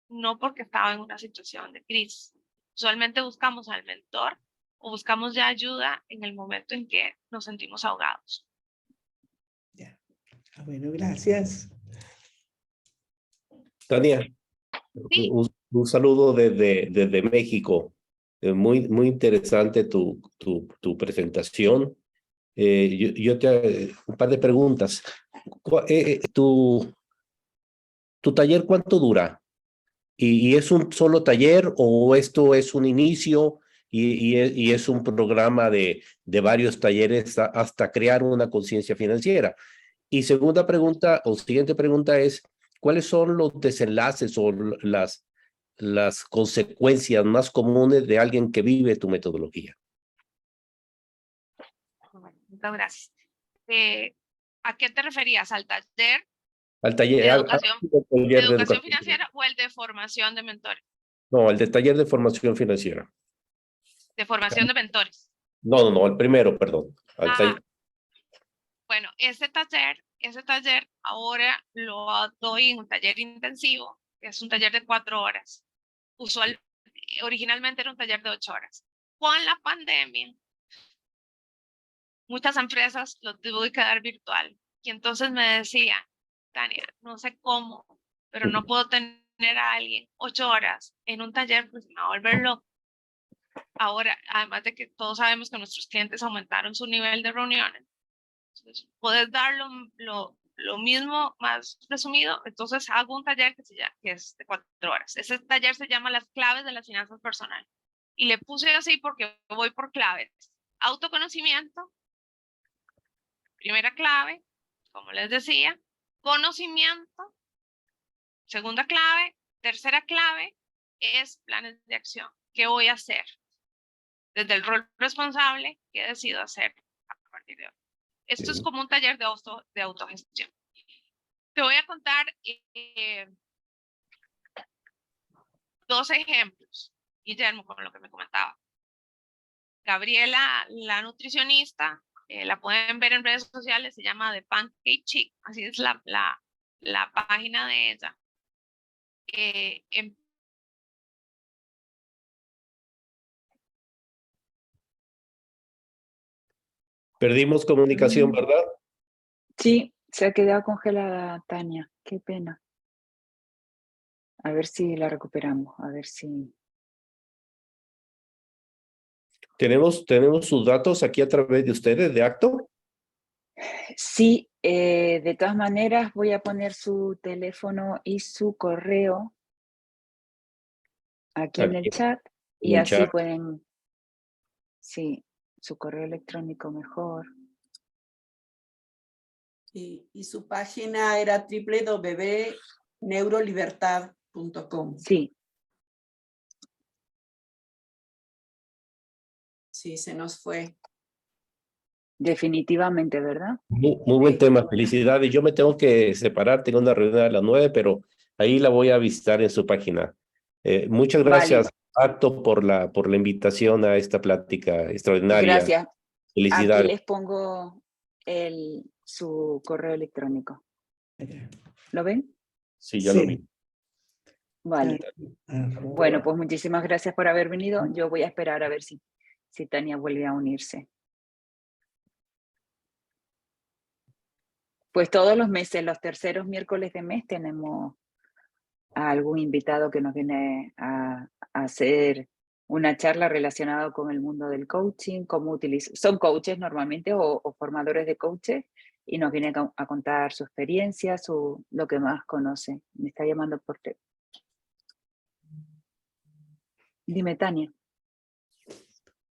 no porque estaba en una situación de crisis. Usualmente buscamos al mentor o buscamos ya ayuda en el momento en que nos sentimos ahogados. Ya. Bueno, gracias. Tania, Sí, un saludo desde México. Muy, muy interesante tu presentación. Un par de preguntas. ¿Tu taller cuánto dura? ¿Y es un solo taller o esto es un inicio y es un programa de varios talleres hasta crear una conciencia financiera? Y segunda pregunta o siguiente pregunta es, ¿cuáles son los desenlaces o las consecuencias más comunes de alguien que vive tu metodología? bueno, muchas gracias. ¿A qué te referías? ¿Al taller Al de taller, educación, al taller de educación financiera o el de formación de mentores? No, el de taller de formación financiera. De formación de mentores. No, el primero, perdón. Ah, bueno, ese taller ahora lo doy en un taller intensivo, que es un taller de 4 horas. Originalmente era un taller de 8 horas. Con la pandemia, muchas empresas lo tuvo que dar virtual. Y entonces me decía, Tania, no sé cómo, pero no puedo tener a alguien 8 horas en un taller, pues me va a volver loco. Ahora, además de que todos sabemos que nuestros clientes aumentaron su nivel de reuniones, entonces, puedes dar lo mismo más resumido. Entonces hago un taller que es de 4 horas. Ese taller se llama Las claves de las finanzas personales. Y le puse así porque voy por claves. Autoconocimiento, primera clave, como les decía. Conocimiento, segunda clave. Tercera clave es planes de acción. ¿Qué voy a hacer? Desde el rol responsable, ¿qué decido hacer a partir de hoy? Esto es Sí. como un taller de autogestión. Te voy a contar 2 ejemplos, Guillermo, con lo que me comentaba. Gabriela, la nutricionista, la pueden ver en redes sociales, se llama The Pancake Chick, así es la página de ella. Perdimos comunicación, ¿verdad? Sí, se ha quedado congelada Tania. Qué pena. A ver si la recuperamos, a ver si... ¿Tenemos sus datos aquí a través de ustedes, de Acto? Sí, de todas maneras voy a poner su teléfono y su correo aquí en el Aquí chat en y el así chat. pueden, sí, su correo electrónico mejor. Y su página era www.neurolibertad.com. Sí, Sí, se nos fue. definitivamente, ¿verdad? Muy buen tema, felicidades. Yo me tengo que separar, tengo una reunión a las 9, pero ahí la voy a visitar en su página. Muchas gracias, Vale, Acto, por la invitación a esta plática extraordinaria. gracias. Aquí Felicidades. les pongo su correo electrónico. ¿Lo ven? Sí, ya lo Sí. vi. Vale. Bueno, pues muchísimas gracias por haber venido. Yo voy a esperar a ver si Tania vuelve a unirse. Pues todos los meses, los terceros miércoles de mes, tenemos a algún invitado que nos viene a hacer una charla relacionada con el mundo del coaching, cómo utilizar. Son coaches normalmente o formadores de coaches y nos vienen a contar su experiencia, lo que más conoce. Me está llamando por teléfono. Dime, Tania.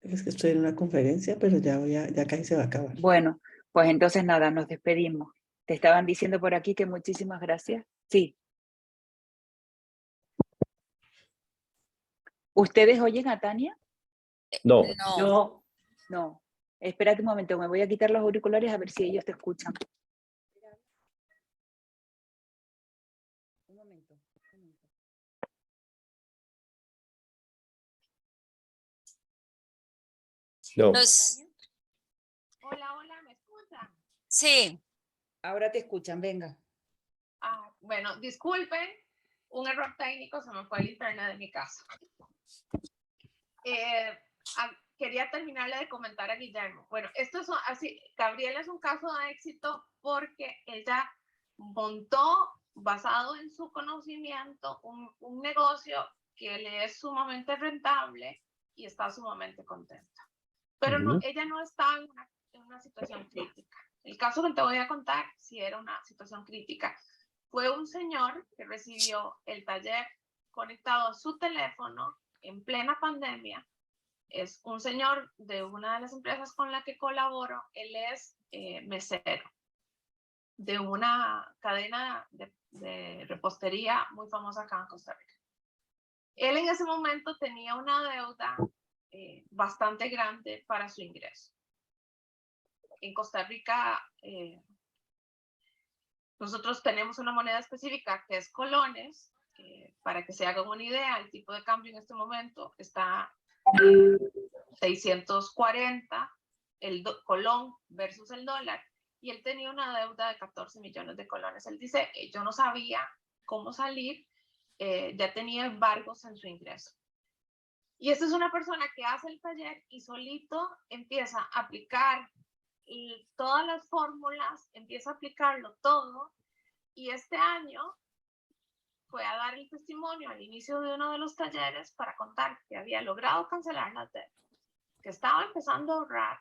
Es que estoy en una conferencia, pero ya casi se va a acabar. Bueno, pues entonces nada, nos despedimos. Te estaban diciendo por aquí que muchísimas gracias. Sí. ¿Ustedes oyen a Tania? No. No. No. Espérate un momento, me voy a quitar los auriculares a ver si ellos te escuchan. Un momento. No. Hola, hola, ¿me escuchan? Sí. Ahora te escuchan, venga. Bueno, disculpen, un error técnico, se me fue el internet de mi casa. Quería terminarle de comentar a Guillermo. Bueno, esto es así, Gabriela es un caso de éxito porque ella montó, basado en su conocimiento, un negocio que le es sumamente rentable y está sumamente contenta. Pero ella no está en una situación crítica. El caso que te voy a contar, si era una situación crítica, fue un señor que recibió el taller conectado a su teléfono en plena pandemia. Es un señor de una de las empresas con la que colaboro. Él es mesero de una cadena de repostería muy famosa acá en Costa Rica. Él en ese momento tenía una deuda bastante grande para su ingreso. En Costa Rica nosotros tenemos una moneda específica que es colones. Para que se hagan una idea, el tipo de cambio en este momento está 640 el colón versus el dólar, y él tenía una deuda de 14 millones de colones. Él dice, yo no sabía cómo salir, ya tenía embargos en su ingreso. Y esta es una persona que hace el taller y solito empieza a aplicar todas las fórmulas, empieza a aplicarlo todo, y este año fue a dar el testimonio al inicio de uno de los talleres para contar que había logrado cancelar las deudas, que estaba empezando a ahorrar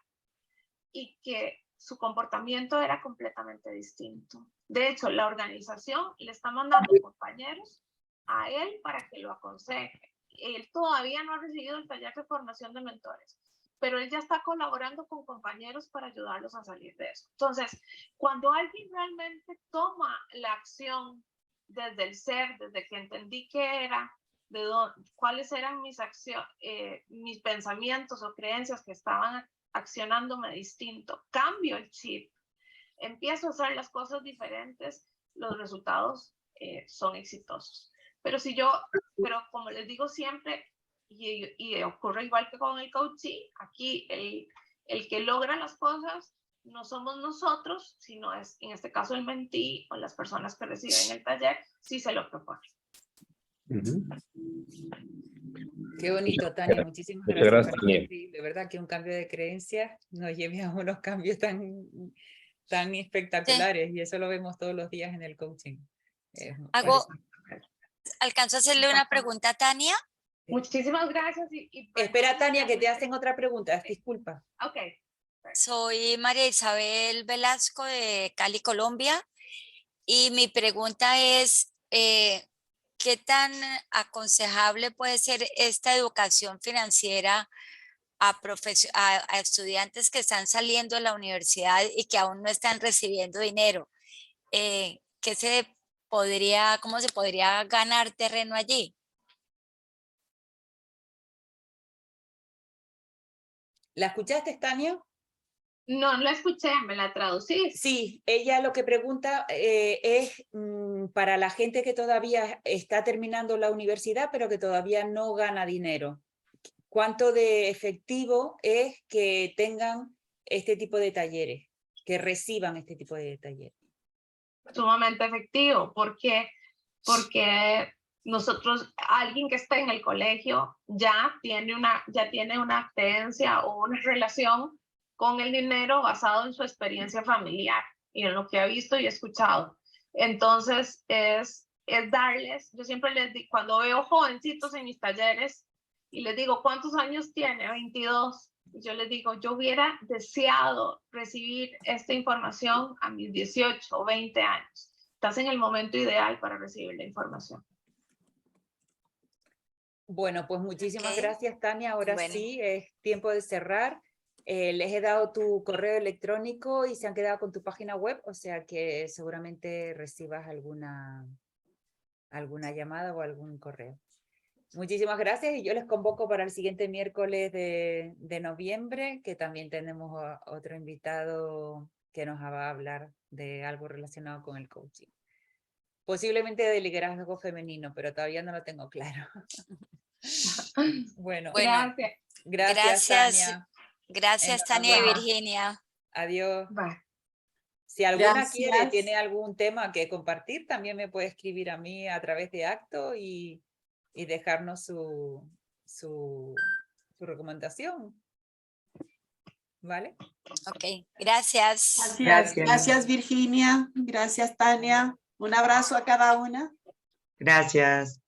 y que su comportamiento era completamente distinto. De hecho, la organización le está mandando compañeros a él para que lo aconseje. Él todavía no ha recibido el taller de formación de mentores, pero él ya está colaborando con compañeros para ayudarlos a salir de eso. Entonces, cuando alguien realmente toma la acción desde el ser, desde que entendí qué era, cuáles eran mis mis pensamientos o creencias que estaban accionándome distinto, cambio el chip, empiezo a hacer las cosas diferentes, los resultados son exitosos. Pero como les digo siempre, y ocurre igual que con el coaching, aquí el que logra las cosas no somos nosotros, sino es en este caso el mentee o las personas que reciben el taller, si se lo proponen. Ujú. Qué bonito, Tania, muchísimas Muchas gracias. gracias, Parece Tania. increíble, ¿verdad? Que un cambio de creencias nos lleve a unos cambios tan espectaculares y eso lo vemos todos los días en el coaching. ¿Alcanzo a hacerle una pregunta a Tania? Muchísimas gracias. Espera, Tania, que te hacen otra pregunta, disculpa. Ok. Soy María Isabel Velasco de Cali, Colombia, y mi pregunta es, ¿qué tan aconsejable puede ser esta educación financiera a estudiantes que están saliendo de la universidad y que aún no están recibiendo dinero? ¿Cómo se podría ganar terreno allí? ¿La escuchaste, Tania? No la escuché, ¿me la traducís? Sí, ella lo que pregunta es para la gente que todavía está terminando la universidad, pero que todavía no gana dinero. ¿Cuánto de efectivo es que tengan este tipo de talleres, que reciban este tipo de talleres? Sumamente efectivo, porque nosotros, alguien que está en el colegio ya tiene una creencia o una relación con el dinero basado en su experiencia familiar y en lo que ha visto y escuchado. Entonces es darles, yo siempre les digo, cuando veo jovencitos en mis talleres y les digo, ¿cuántos años tiene? 22. Y yo les digo, yo hubiera deseado recibir esta información a mis 18 o 20 años. Estás en el momento ideal para recibir la información. Bueno, pues muchísimas Ok. gracias, Tania. Ahora Bueno. sí, es tiempo de cerrar. Les he dado tu correo electrónico y se han quedado con tu página web, o sea que seguramente recibas alguna llamada o algún correo. Muchísimas gracias y yo les convoco para el siguiente miércoles de noviembre, que también tenemos otro invitado que nos va a hablar de algo relacionado con el coaching. Posiblemente de liderazgo femenino, pero todavía no lo tengo claro. Bueno, Gracias. gracias, Tania. Gracias, Tania y Enhorabuena. Virginia. Adiós. Bye. Si alguna Gracias. tiene algún tema que compartir, también me puede escribir a mí a través de Acto y dejarnos su recomendación. ¿Vale? Ok, gracias. Gracias. Gracias, Virginia. Gracias, Tania. Un abrazo a cada una. Gracias.